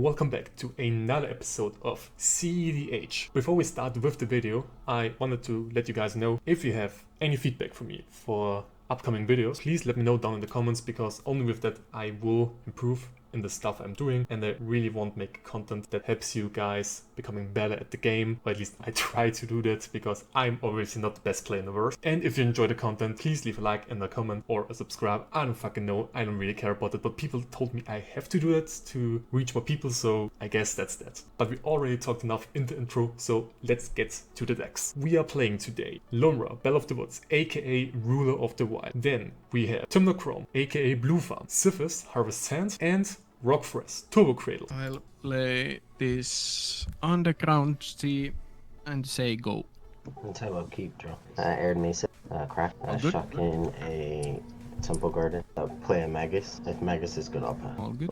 welcome back to another episode of TEDH. Before we start with the video, I wanted to let you guys know if you have any feedback for me for upcoming videos, please let me know down in the comments, because only with that I will improve in the stuff I'm doing, and I really want to make content that helps you guys becoming better at the game, or at least I try to do that, because I'm obviously not the best player in the world. And if you enjoy the content, please leave a like and a comment or a subscribe. I don't fucking know, I don't really care about it, but people told me I have to do that to reach more people, so I guess that's that. But we already talked enough in the intro, so let's get to the decks. We are playing today Lumra, Belle of the Woods, aka Ruler of the Wild. Then we have Tymna, Kraum, aka Blue Farm, Sythis, Harvest Sand, and Thras, Turbo Cradle. I'll play this Underground Sea and say go. Let's have a keep draw. Aired Mesa, crack. Shock in a Temple Garden. Play a Magus. If Magus is good, I'll play. All good.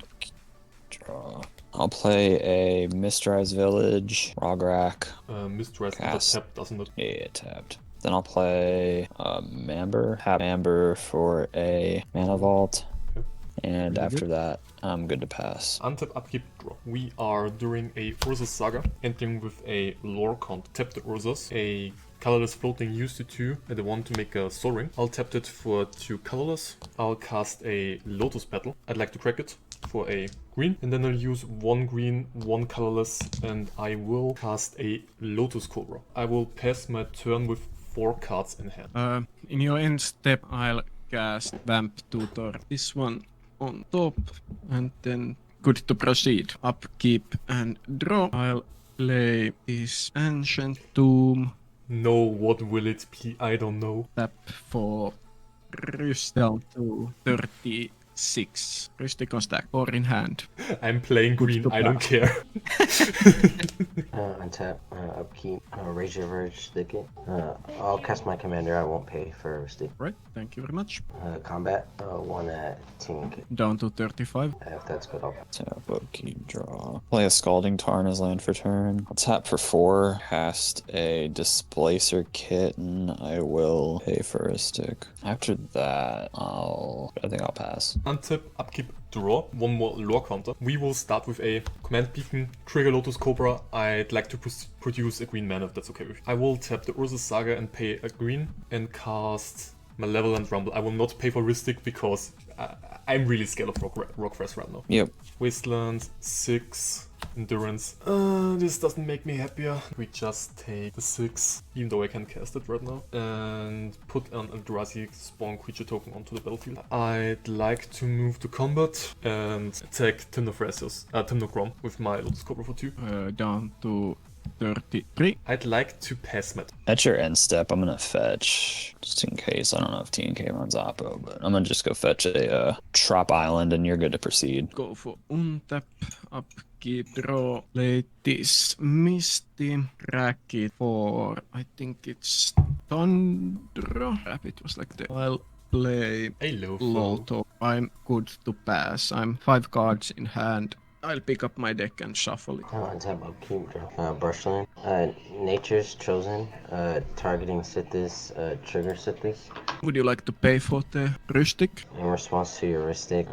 Draw. I'll play a Mistrise Village, Rograk. Mistrise tapped, doesn't it? Yeah, tapped. Then I'll play Mamber. Have Mamber for a Mana Vault. And after that, I'm good to pass. Untap, upkeep, draw. We are doing a Urza's Saga, entering with a lore count. Tap the Urza's, a colorless floating used to 2, and I want to make a Soul Ring. I'll tap it for 2 colorless. I'll cast a Lotus Petal. I'd like to crack it for a green, and then I'll use 1 green, 1 colorless, and I will cast a Lotus Cobra. I will pass my turn with 4 cards in hand. In your end step, I'll cast Vamp Tutor. This one on top, and then good to proceed. Upkeep and draw. I'll play this Ancient Tomb. No, what will it be? I don't know. Tap for Rust down to 36. Rustic on stack or in hand. I'm playing green, I don't care. Untap, upkeep, Razor Verge, stick it. I'll cast my commander, I won't pay for stick. Right, thank you very much. Combat, 1 at 10k. Down to 35. If that's good, I'll play. Tap, upkeep, draw. Play a Scalding Tarn as land for turn. I'll tap for 4. Cast a Displacer Kitten. I will pay for a stick. After that, I think I'll pass. Untap, upkeep, draw. 1 more lore counter. We will start with a command beacon, trigger Lotus Cobra. I'd like to produce a green mana if that's okay with you. I will tap the Urza's Saga and pay a green and cast Malevolent Rumble. I will not pay for Ristic because I'm really scared of Rockfresh right now. Yep. Wasteland, 6. Endurance. This doesn't make me happier. We just take the 6, even though I can cast it right now, and put an Eldrazi spawn creature token onto the battlefield. I'd like to move to combat and attack Tymna Kraum with my Lotus Cobra for 2. Down to 33. I'd like to pass Matt. At your end step, I'm gonna fetch, just in case. I don't know if TNK runs Oppo, but I'm gonna just go fetch a Trop Island, and you're good to proceed. Go for untap, upkeep, draw. Play this Misty, crack it for, I think it's Thundra. It was like that. I'll play Hello. Loto. I'm good to pass. I'm 5 cards in hand. I'll pick up my deck and shuffle it. Untap, upkeep, draw. Brushland, Nature's Chosen, targeting Sythis, trigger Sythis. Would you like to pay for the Rustic? In response to your Ristic,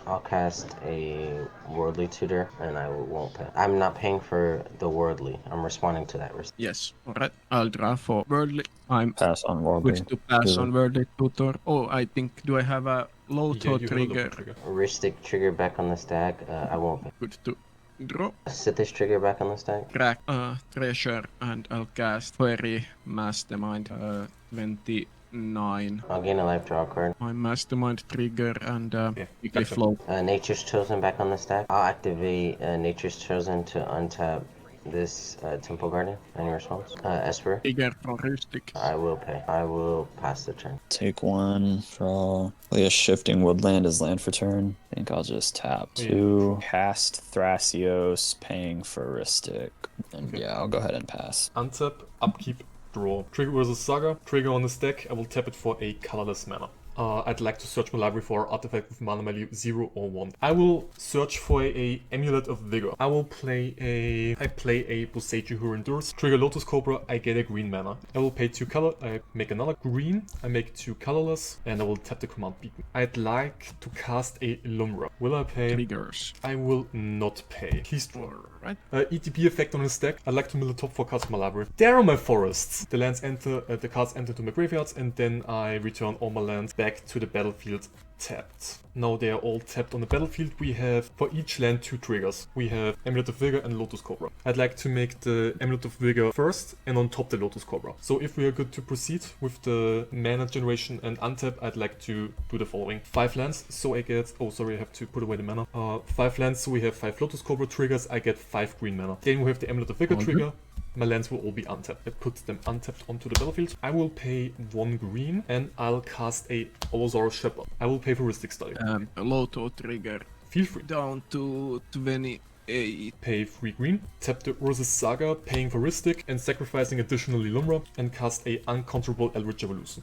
I'll cast a Worldly Tutor, and I won't pay. I'm not paying for the Worldly. I'm responding to that Ristic. Yes. Alright. I'll draw for Worldly. I'm Pass on Worldly. good to pass on Worldly Tutor. Oh, I think, do I have a Loto trigger? Ristic trigger back on the stack, I won't pay. Good to draw. Sythis trigger back on the stack. Crack Treasure, and I'll cast Fairy Mastermind 29. I'll gain a life draw card. My Mastermind trigger and quickly flow. Nature's Chosen back on the stack. I'll activate Nature's Chosen to untap this Temple Garden. Any response? Esper. Trigger for Rustic. I will pay. I will pass the turn. Take 1, draw. Play a Shifting Woodland as land for turn. I think I'll just tap 2. Cast Thrasios, paying for Ristic. And yeah, I'll go ahead and pass. Untap, upkeep, draw. Trigger Urza's Saga, trigger on the stack. I will tap it for a colorless mana. I'd like to search my library for artifact with mana value 0 or 1. I will search for a Amulet of Vigor. I play a Boseiju who endures. Trigger Lotus Cobra, I get a green mana. I will pay 2 color, I make another green, I make 2 colorless, and I will tap the command beacon. I'd like to cast a Lumra. Will I pay? Triggers. I will not pay. Please draw. Right. ETB effect on his deck. I'd like to mill the top 4 cards from my library. There are my forests. The lands enter, the cards enter to my graveyards, and then I return all my lands back to the battlefield tapped. Now they are all tapped on the battlefield. We have for each land 2 triggers. We have Amulet of Vigor and Lotus Cobra. I'd like to make the Amulet of Vigor first and on top the Lotus Cobra. So if we are good to proceed with the mana generation and untap, I'd like to do the following. 5 lands, so I get, oh sorry, I have to put away the mana. 5 lands, so we have 5 Lotus Cobra triggers, I get 5 green mana. Then we have the Amulet of Vigor trigger. My lands will all be untapped. I put them untapped onto the battlefield. I will pay 1 green and I'll cast a Olosaurus Shepherd. I will pay for Ristic Study. Loto trigger. Feel free. Down to 28. Pay 3 green, tap the Ursus Saga, paying for Ristic and sacrificing additionally Lumra, and cast a Uncontrollable Eldritch Evolution.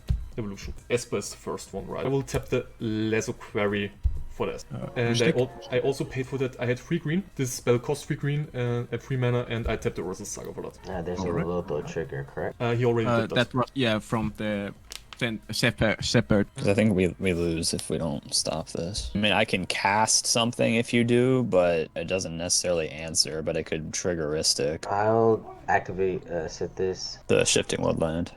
Esper is the first one, right? I will tap the Lasso Quarry for that. And I also paid for that. I had 3 green. This spell cost 3 green and 3 mana, and I tapped the Ursus Saga for that. There's a Loto trigger, correct? He already did that. That was, yeah, from the Shepherd. Because I think we lose if we don't stop this. I mean, I can cast something if you do, but it doesn't necessarily answer, but it could trigger Ristic. I'll activate Sythis. The Shifting Woodland.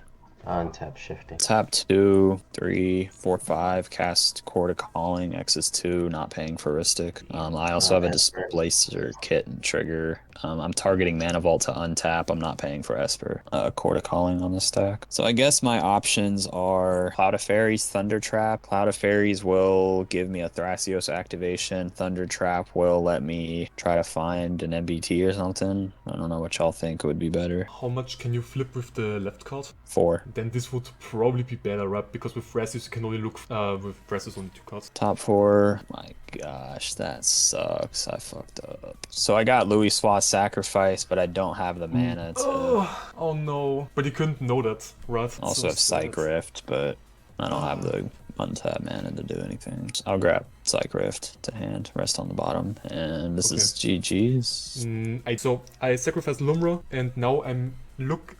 Untap shifting. Tap 2, 3, 4, 5, cast Chord of Calling, X is 2, not paying for Ristic. I also have a Displacer Kit and trigger. I'm targeting Mana Vault to untap. I'm not paying for Esper. Chord of Calling on the stack. So I guess my options are Cloud of Fairies, Thunder Trap. Cloud of Fairies will give me a Thrasios activation. Thunder Trap will let me try to find an MBT or something. I don't know what y'all think would be better. How much can you flip with the left card? 4. Then this would probably be better, right? Because with Thrasios you can only look with Thrasios only 2 cards. Top 4. My gosh, that sucks. I fucked up. So I got Louis Swat Sacrifice, but I don't have the mana to... Oh no. But you couldn't know that, right? Also have Psych Rift, but I don't have the untapped mana to do anything. So I'll grab Psych Rift to hand, rest on the bottom, and this is GG's. So I sacrificed Lumra, and now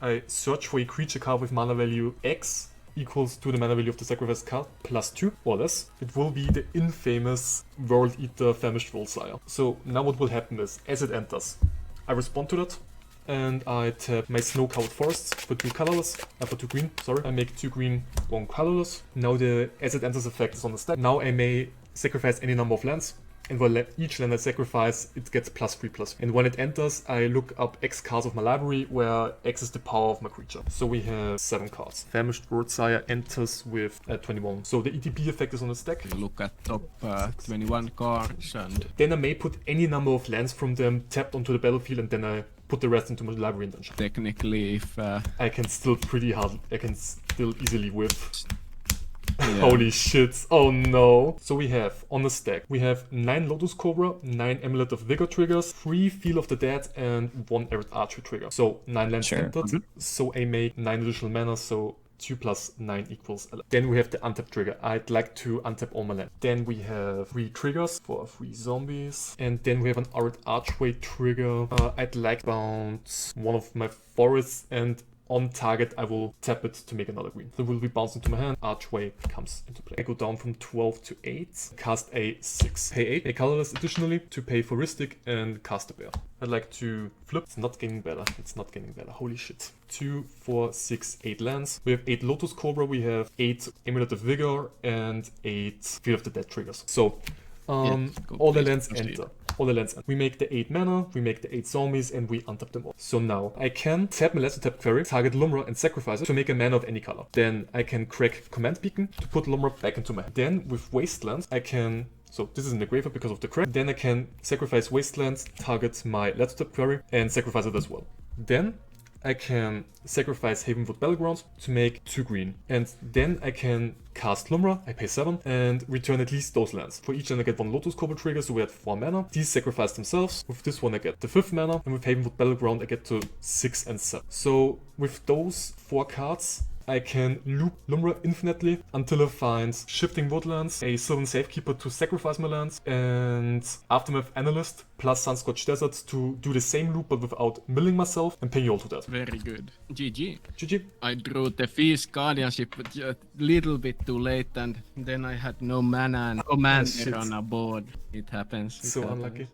I search for a creature card with mana value X equals to the mana value of the sacrifice card plus 2 or less. It will be the infamous World Eater Famished Volsire. So now what will happen is, as it enters, I respond to that, and I tap my Snow-Covered Forests for 2 colorless, for 2 green, sorry. I make 2 green, 1 colorless. Now the as it enters effect is on the stack. Now I may sacrifice any number of lands, and for each land I sacrifice, it gets +3/+. And when it enters, I look up X cards of my library, where X is the power of my creature. So we have 7 cards. Famished Wordsire enters with 21. So the ETB effect is on the stack. Look at top 21 cards, and Then I may put any number of lands from them tapped onto the battlefield, and then I put the rest into my library intention. technically if I can still easily whip. yeah. Holy shit, oh no. So we have, on the stack, we have 9 Lotus Cobra, 9 Amulet of Vigor triggers, 3 Feel of the Dead, and 1 Arid Archery trigger. So 9 lands entered, so I make 9 additional mana, so 2 plus 9 equals 11. Then we have the untap trigger. I'd like to untap all my land. Then we have 3 triggers for 3 zombies. And then we have an Arid Archway trigger. I'd like to bounce one of my forests, and on target, I will tap it to make another green. So it will be bounced into my hand. Archway comes into play. I go down from 12 to 8. Cast a 6. Pay 8. A colorless additionally to pay for Ristic and cast a bear. I'd like to flip. It's not getting better. It's not getting better. Holy shit. 2, 4, 6, 8 lands. We have 8 Lotus Cobra. We have 8 Amulet of Vigor and 8 Feel of the Dead triggers. So all the lands enter. All the lands. We make the 8 mana, we make the 8 zombies, and we untap them all. So now I can tap my Lesser Tap Query, target Lumra, and sacrifice it to make a mana of any color. Then I can crack Command Beacon to put Lumra back into my hand. Then with Wastelands, I can. So this is in the graveyard because of the crack. Then I can sacrifice Wastelands, target my Lesser Tap Query, and sacrifice it as well. Then I can sacrifice Havenwood Battlegrounds to make 2 green. And then I can cast Lumra, I pay 7, and return at least those lands. For each land I get 1 Lotus Cobra trigger, so we had 4 mana. These sacrifice themselves. With this one I get the 5th mana, and with Havenwood Battleground I get to 6 and 7. So with those 4 cards, I can loop Lumra infinitely until I find Shifting Woodlands, a Sylvan Safekeeper to sacrifice my lands, and Aftermath Analyst plus Sunscorched Deserts to do the same loop but without milling myself and ping you all to death. Very good. GG. GG. I drew the Feast Guardianship a little bit too late, and then I had no mana and commander on a board. It happens. So unlucky.